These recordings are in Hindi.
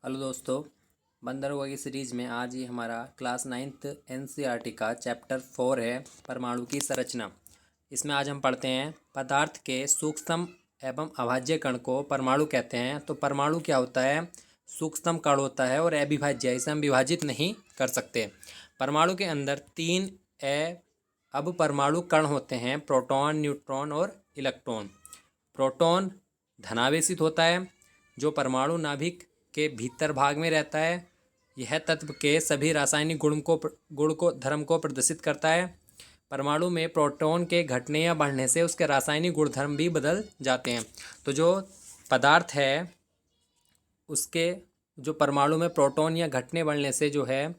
हेलो दोस्तों, बंदर हुआ की सीरीज़ में आज ये हमारा क्लास 9th एनसीईआरटी का चैप्टर 4 है परमाणु की संरचना। इसमें आज हम पढ़ते हैं पदार्थ के सूक्ष्म एवं अभाज्य कण को परमाणु कहते हैं। तो परमाणु क्या होता है? सूक्ष्म कण होता है और अविभाज्य, इसे हम विभाजित नहीं कर सकते। परमाणु के अंदर 3 अब परमाणु कण होते हैं, प्रोटॉन, न्यूट्रॉन और इलेक्ट्रॉन। प्रोटॉन धनावेशित होता है, जो परमाणु नाभिक के भीतर भाग में रहता है। यह तत्व के सभी रासायनिक गुण को धर्म को प्रदर्शित करता है। परमाणु में प्रोटॉन के घटने या बढ़ने से उसके रासायनिक गुणधर्म भी बदल जाते हैं। तो जो पदार्थ है उसके जो परमाणु में प्रोटॉन या घटने बढ़ने से जो है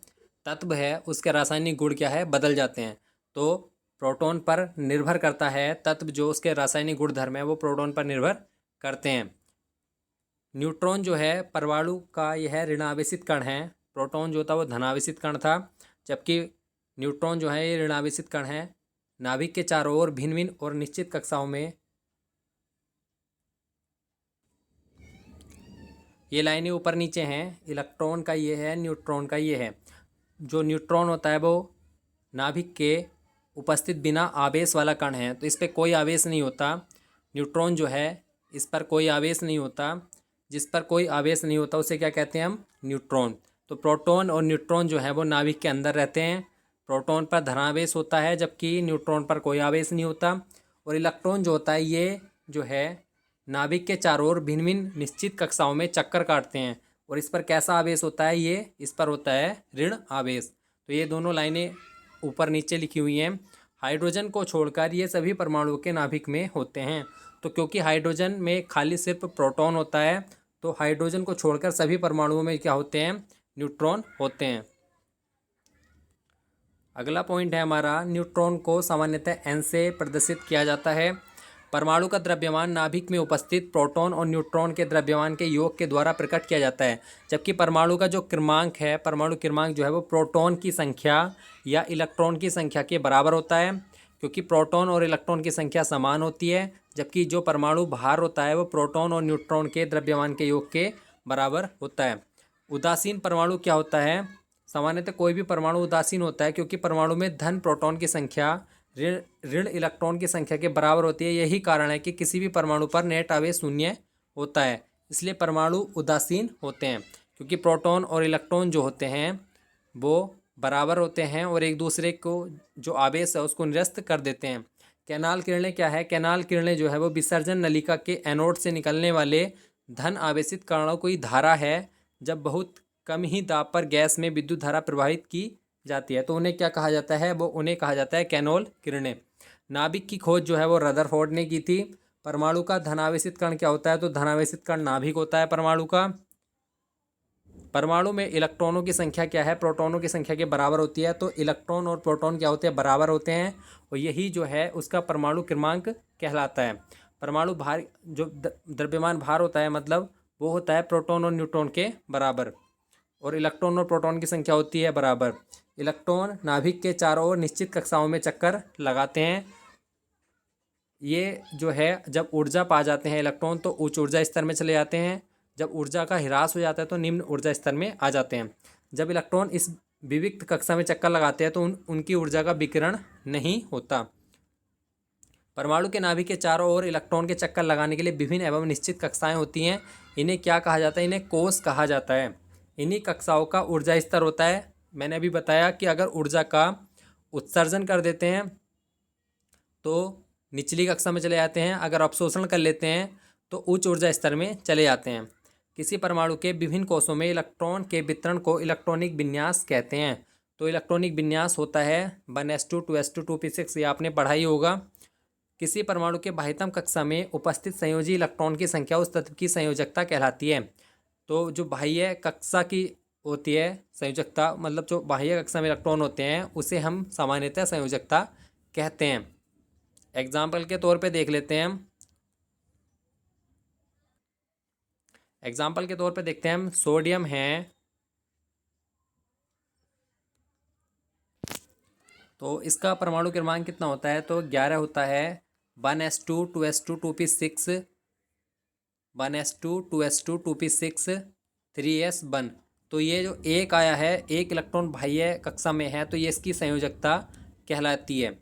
तत्व है उसके रासायनिक गुण क्या है, बदल जाते हैं। तो प्रोटॉन पर निर्भर करता है तत्व, जो उसके रासायनिक गुणधर्म है वो प्रोटॉन पर निर्भर करते हैं। न्यूट्रॉन जो है परमाणु का यह ऋणावेशित कण है। प्रोटॉन जो था वो धनावेशित कण था, जबकि न्यूट्रॉन जो है ये ऋणावेशित कण है। नाभिक के चारों ओर भिन्न भिन्न और निश्चित कक्षाओं में ये लाइनें ऊपर नीचे हैं। इलेक्ट्रॉन का ये है, न्यूट्रॉन का ये है। जो न्यूट्रॉन होता है वो नाभिक के उपस्थित बिना आवेश वाला कण है, तो इस पर कोई आवेश नहीं होता। न्यूट्रॉन जो है इस पर कोई आवेश नहीं होता। जिस पर कोई आवेश नहीं होता उसे क्या कहते हैं हम? न्यूट्रॉन। तो प्रोटॉन और न्यूट्रॉन जो है वो नाभिक के अंदर रहते हैं। प्रोटॉन पर धनावेश होता है जबकि न्यूट्रॉन पर कोई आवेश नहीं होता। और इलेक्ट्रॉन जो होता है ये जो है नाभिक के चारों ओर भिन्न भिन्न निश्चित कक्षाओं में चक्कर काटते हैं। और इस पर कैसा आवेश होता है? ये इस पर होता है ऋण आवेश। तो ये दोनों लाइनें ऊपर नीचे लिखी हुई हैं। हाइड्रोजन को छोड़कर ये सभी परमाणुओं के नाभिक में होते हैं। तो क्योंकि हाइड्रोजन में खाली सिर्फ प्रोटॉन होता है, तो हाइड्रोजन को छोड़कर सभी परमाणुओं में क्या होते हैं? न्यूट्रॉन होते हैं। अगला पॉइंट है हमारा, न्यूट्रॉन को सामान्यतः n से प्रदर्शित किया जाता है। परमाणु का द्रव्यमान नाभिक में उपस्थित प्रोटॉन और न्यूट्रॉन के द्रव्यमान के योग के द्वारा प्रकट किया जाता है। जबकि परमाणु का जो क्रमांक है, परमाणु क्रमांक जो है वो प्रोटॉन की संख्या या इलेक्ट्रॉन की संख्या के बराबर होता है, क्योंकि प्रोटॉन और इलेक्ट्रॉन की संख्या समान होती है। जबकि जो परमाणु भार होता है वो प्रोटॉन और न्यूट्रॉन के द्रव्यमान के योग के बराबर होता है। उदासीन परमाणु क्या होता है? सामान्यतः कोई भी परमाणु उदासीन होता है, क्योंकि परमाणु में धन प्रोटॉन की संख्या ऋण इलेक्ट्रॉन की संख्या के बराबर होती है। यही कारण है कि किसी भी परमाणु पर नेट आवेश शून्य होता है, इसलिए परमाणु उदासीन होते हैं। क्योंकि प्रोटॉन और इलेक्ट्रॉन जो होते हैं वो बराबर होते हैं और एक दूसरे को जो आवेश है उसको निरस्त कर देते हैं। कैनाल किरणें क्या है? कैनाल किरणें जो है वो विसर्जन नलिका के एनोड से निकलने वाले धन आवेशित कणों की धारा है। जब बहुत कम ही दाब पर गैस में विद्युत धारा प्रवाहित की जाती है तो उन्हें क्या कहा जाता है? उन्हें कहा जाता है कैनोल किरणें। नाभिक की खोज जो है वो रदरफोर्ड ने की थी। परमाणु का धनावेशित कण क्या होता है? तो धनावेशित कण नाभिक होता है परमाणु का। परमाणु में इलेक्ट्रॉनों की संख्या क्या है? प्रोटॉनों की संख्या के बराबर होती है। तो इलेक्ट्रॉन और प्रोटॉन क्या होते हैं? बराबर होते हैं, और यही जो है उसका परमाणु क्रमांक कहलाता है। परमाणु भार जो द्रव्यमान भार होता है, मतलब वो होता है प्रोटॉन और न्यूट्रॉन के बराबर, और इलेक्ट्रॉन और प्रोटॉन की संख्या होती है बराबर। इलेक्ट्रॉन नाभिक के चारों ओर निश्चित कक्षाओं में चक्कर लगाते हैं। ये जो है जब ऊर्जा पा जाते हैं इलेक्ट्रॉन तो उच्च ऊर्जा स्तर में चले जाते हैं। जब ऊर्जा का ह्रास हो जाता है तो निम्न ऊर्जा स्तर में आ जाते हैं। जब इलेक्ट्रॉन इस विविक्त कक्षा में चक्कर लगाते हैं तो उनकी ऊर्जा का विकिरण नहीं होता। परमाणु के नाभिक के चारों ओर इलेक्ट्रॉन के चक्कर लगाने के लिए विभिन्न एवं निश्चित कक्षाएं होती हैं। इन्हें क्या कहा जाता है? इन्हें कोष कहा जाता है। इन्हीं कक्षाओं का ऊर्जा स्तर होता है। मैंने अभी बताया कि अगर ऊर्जा का उत्सर्जन कर देते हैं तो निचली कक्षा में चले जाते हैं, अगर अवशोषण कर लेते हैं तो उच्च ऊर्जा स्तर में चले जाते हैं। किसी परमाणु के विभिन्न कोषों में इलेक्ट्रॉन के वितरण को इलेक्ट्रॉनिक विन्यास कहते हैं। तो इलेक्ट्रॉनिक विन्यास होता है 1s2 2s2 2p6, ये आपने पढ़ा ही होगा। किसी परमाणु के बाह्यतम कक्षा में उपस्थित संयोजी इलेक्ट्रॉन की संख्या उस तत्व की संयोजकता कहलाती है। तो जो बाह्य कक्षा की होती है संयोजकता, मतलब जो बाह्य कक्षा में इलेक्ट्रॉन होते हैं उसे हम सामान्यतः संयोजकता कहते हैं। एग्जाम्पल के तौर पे देख लेते हैं हम। एग्जाम्पल के तौर पे देखते हैं हम, सोडियम है तो इसका परमाणु क्रमांक कितना होता है? तो 11 होता है। 1s2 2s2 2p6, 1s2 2s2 2p6, 3s1। तो ये जो एक आया है, एक इलेक्ट्रॉन बाह्य कक्षा में है, तो ये इसकी संयोजकता कहलाती है।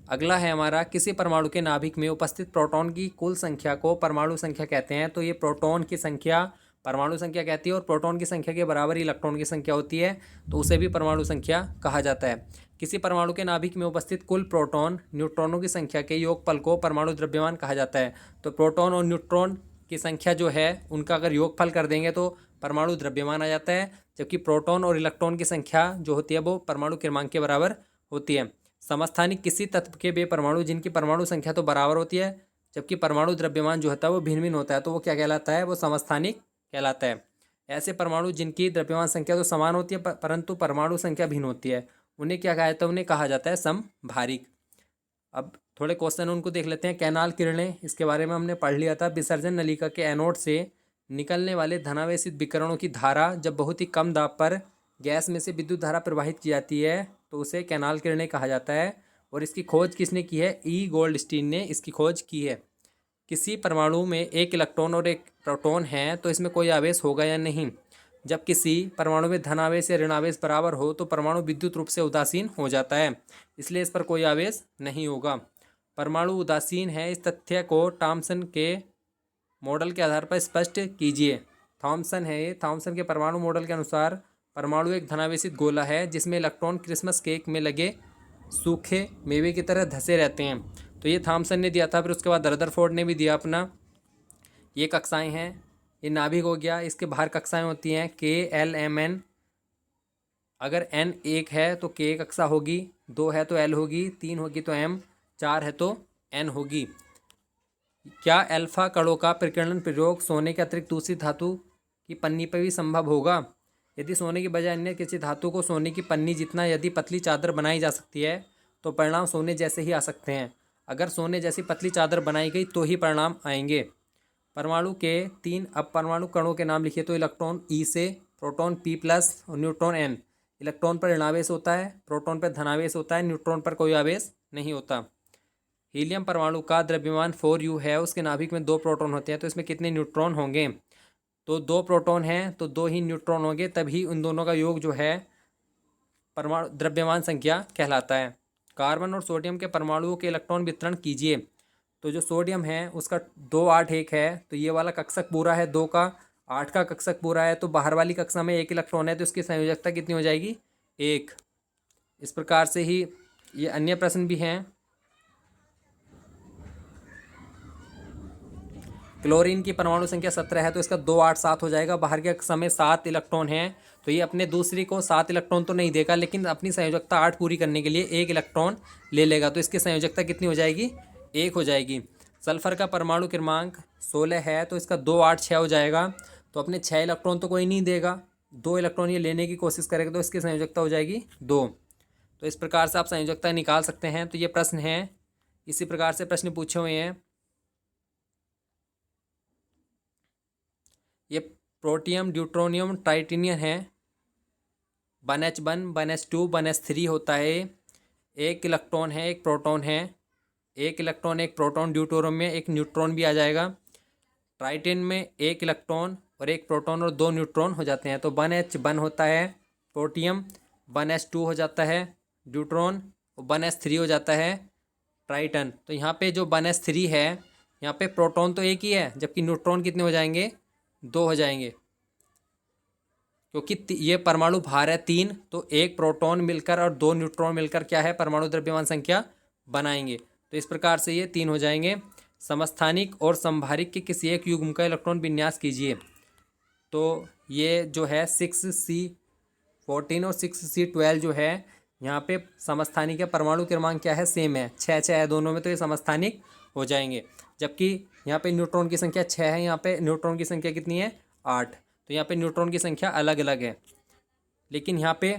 अगला है हमारा, किसी परमाणु के नाभिक में उपस्थित प्रोटॉन की कुल संख्या को परमाणु संख्या कहते हैं। तो ये प्रोटॉन की संख्या परमाणु संख्या कहती है, और प्रोटॉन की संख्या के बराबर इलेक्ट्रॉन की संख्या होती है, तो उसे भी परमाणु संख्या कहा जाता है। किसी परमाणु के नाभिक में उपस्थित कुल प्रोटॉन न्यूट्रॉनों की संख्या के योगफल को परमाणु द्रव्यमान कहा जाता है। तो प्रोटॉन और न्यूट्रॉन की संख्या जो है उनका अगर योगफल कर देंगे तो परमाणु द्रव्यमान आ जाता है, जबकि प्रोटॉन और इलेक्ट्रॉन की संख्या जो होती है वो परमाणु क्रमांक के बराबर होती है। समस्थानिक किसी तत्व के वे परमाणु जिनकी परमाणु संख्या तो बराबर होती है, जबकि परमाणु द्रव्यमान जो होता है वो भिन्न भिन्न होता है, तो वो क्या कहलाता है, वो समस्थानिक कहलाता है। ऐसे परमाणु जिनकी द्रव्यमान संख्या तो समान होती है परंतु परमाणु संख्या भिन्न होती है, उन्हें क्या कहा जाता है, उन्हें कहा जाता है समभारिक। अब थोड़े क्वेश्चन उनको देख लेते हैं। कैनाल किरणें, इसके बारे में हमने पढ़ लिया था। विसर्जन नलिका के एनोड से निकलने वाले धनावेशित विकिरणों की धारा जब बहुत ही कम दाब पर गैस में से विद्युत धारा प्रवाहित की जाती है तो उसे कैनाल किरणें कहा जाता है। और इसकी खोज किसने की है, ई गोल्डस्टीन ने इसकी खोज की है। किसी परमाणु में एक इलेक्ट्रॉन और एक प्रोटॉन है तो इसमें कोई आवेश होगा या नहीं। जब किसी परमाणु में धनावेश या ऋणावेश बराबर हो तो परमाणु विद्युत रूप से उदासीन हो जाता है, इसलिए इस पर कोई आवेश नहीं होगा। परमाणु उदासीन है, इस तथ्य को थॉम्सन के मॉडल के आधार पर स्पष्ट कीजिए। थॉम्सन है ये, थॉम्सन के परमाणु मॉडल के अनुसार परमाणु एक धनावेशित गोला है जिसमें इलेक्ट्रॉन क्रिसमस केक में लगे सूखे मेवे की तरह धसे रहते हैं। तो ये थॉम्सन ने दिया था, फिर उसके बाद रदरफोर्ड ने भी दिया अपना। ये कक्षाएं हैं, ये नाभिक हो गया, इसके बाहर कक्षाएं होती हैं K, L, M, N। अगर N एक है तो K कक्षा होगी, 2 है तो L होगी, 3 होगी तो M, 4 है तो N होगी। क्या अल्फा कणों का प्रकीर्णन प्रयोग सोने के अतिरिक्त दूसरी धातु की पन्नी पर भी संभव होगा? यदि सोने की बजाय अन्य किसी धातु को सोने की पन्नी जितना यदि पतली चादर बनाई जा सकती है तो परिणाम सोने जैसे ही आ सकते हैं। अगर सोने जैसी पतली चादर बनाई गई तो ही परिणाम आएंगे। परमाणु के 3 अपरमाणु कणों के नाम लिखिए। तो इलेक्ट्रॉन E से, प्रोटॉन P+ और न्यूट्रॉन N। इलेक्ट्रॉन पर ऋणावेश होता है, प्रोटॉन पर धनावेश होता है, न्यूट्रॉन पर कोई आवेश नहीं होता। हीलियम परमाणु का द्रव्यमान 4U है, उसके नाभिक में 2 प्रोटॉन होते हैं, तो इसमें कितने न्यूट्रॉन होंगे? तो 2 प्रोटॉन हैं तो 2 ही न्यूट्रॉन होंगे, तभी उन दोनों का योग जो है परमाणु द्रव्यमान संख्या कहलाता है। कार्बन और सोडियम के परमाणुओं के इलेक्ट्रॉन वितरण कीजिए। तो जो सोडियम है उसका 2, 8, 1 है, तो ये वाला कक्षक पूरा है 2 का, 8 का कक्षक पूरा है, तो बाहर वाली कक्षा में 1 इलेक्ट्रॉन है, तो इसकी संयोजकता कितनी हो जाएगी, 1। इस प्रकार से ही ये अन्य प्रश्न भी हैं। क्लोरीन की परमाणु संख्या 17 है, तो इसका 2, 8, 7 हो जाएगा। बाहर के कक्षा में 7 इलेक्ट्रॉन हैं, तो ये अपने दूसरी को 7 इलेक्ट्रॉन तो नहीं देगा, लेकिन अपनी संयोजकता 8 पूरी करने के लिए 1 इलेक्ट्रॉन ले लेगा, तो इसकी संयोजकता कितनी हो जाएगी, 1 हो जाएगी। सल्फर का परमाणु क्रमांक 16 है, तो इसका 2, 8, 6 हो जाएगा, तो अपने 6 इलेक्ट्रॉन तो कोई नहीं देगा, 2 इलेक्ट्रॉन ये लेने की कोशिश करेगा, तो इसकी संयोजकता हो जाएगी 2। तो इस प्रकार से आप संयोजकता निकाल सकते हैं। तो ये प्रश्न है, इसी प्रकार से प्रश्न पूछे हुए हैं। ये प्रोटियम, ड्यूट्रोनियम, टाइटेनियम है। 1s1, 1s2, 1s3 होता है। 1 इलेक्ट्रॉन है, 1 प्रोटॉन है, 1 इलेक्ट्रॉन 1 प्रोटॉन। ड्यूटोरियम में 1 न्यूट्रॉन भी आ जाएगा। ट्राइटेन में 1 इलेक्ट्रॉन और 1 प्रोटॉन और 2 न्यूट्रॉन हो जाते हैं। तो 1h1 होता है प्रोटियम, 1s2 हो जाता है ड्यूट्रॉन, और 1s3 हो जाता है ट्राइटन। तो यहाँ पे जो 1s3 है, यहाँ पे प्रोटॉन तो 1 ही है, जबकि न्यूट्रॉन कितने हो जाएंगे, 2 हो जाएंगे, क्योंकि ये परमाणु भार है 3, तो 1 प्रोटॉन मिलकर और 2 न्यूट्रॉन मिलकर क्या है, परमाणु द्रव्यमान संख्या बनाएंगे। तो इस प्रकार से ये 3 हो जाएंगे। समस्थानिक और समभारिक के किसी एक युग्म का इलेक्ट्रॉन विन्यास कीजिए। तो ये जो है 6C14 और 6C12 जो है, यहाँ पे समस्थानिक है, परमाणु क्रमांक क्या है, सेम है, 6 है दोनों में, तो ये समस्थानिक हो जाएंगे। जबकि यहाँ पे न्यूट्रॉन की संख्या 6 है, यहाँ पे न्यूट्रॉन की संख्या कितनी है, 8। तो यहाँ पे न्यूट्रॉन की संख्या अलग अलग है, लेकिन यहाँ पे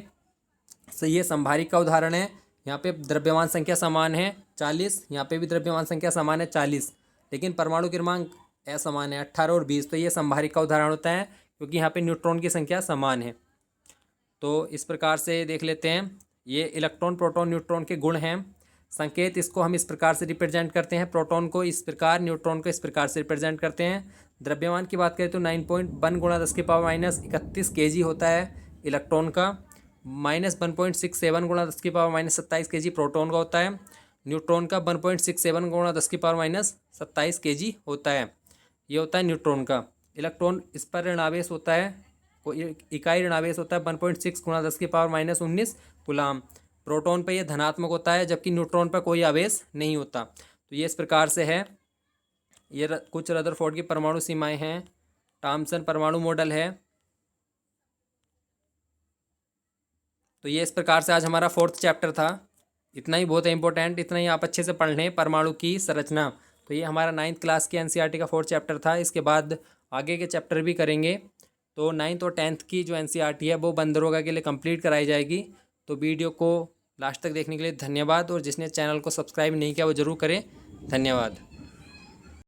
ये समभारिक का उदाहरण है। यहाँ पे द्रव्यमान संख्या समान है 40, यहाँ पे भी द्रव्यमान संख्या समान है 40, लेकिन परमाणु क्रमांक असमान है 18 और 20। तो ये समभारिक का उदाहरण होता है, क्योंकि यहाँ पे न्यूट्रॉन की संख्या समान है। तो इस प्रकार से देख लेते हैं, ये इलेक्ट्रॉन, प्रोटॉन, न्यूट्रॉन के गुण हैं। संकेत इसको हम इस प्रकार से रिप्रेजेंट करते हैं, प्रोटॉन को इस प्रकार, न्यूट्रॉन को इस प्रकार से रिप्रेजेंट करते हैं। द्रव्यमान की बात करें तो 9.1 गुणा 10⁻31 kg होता है इलेक्ट्रॉन का, -1.67 गुणा 10⁻27 kg प्रोटॉन का होता है। न्यूट्रॉन का 1.67 गुणा 10⁻27 kg होता है। ये होता है न्यूट्रॉन का। इलेक्ट्रॉन इस पर ऋणावेश होता है, इकाई ऋणावेश होता है 1.6 गुणा 10⁻19 कूलाम। प्रोटॉन पर यह धनात्मक होता है, जबकि न्यूट्रॉन पर कोई आवेश नहीं होता। तो ये इस प्रकार से है। ये कुछ रदरफोर्ड की परमाणु सीमाएं हैं। थॉम्सन परमाणु मॉडल है। तो ये इस प्रकार से आज हमारा 4th चैप्टर था। इतना ही बहुत है इंपॉर्टेंट, इतना ही आप अच्छे से पढ़ लें परमाणु की संरचना। तो ये हमारा 9th क्लास की एनसीईआरटी का 4th चैप्टर था। इसके बाद आगे के चैप्टर भी करेंगे। तो 9th और 10th की जो एनसीईआरटी है वो बंद दरोगा के लिए कंप्लीट कराई जाएगी। तो वीडियो को लास्ट तक देखने के लिए धन्यवाद, और जिसने चैनल को सब्सक्राइब नहीं किया वो ज़रूर करें। धन्यवाद।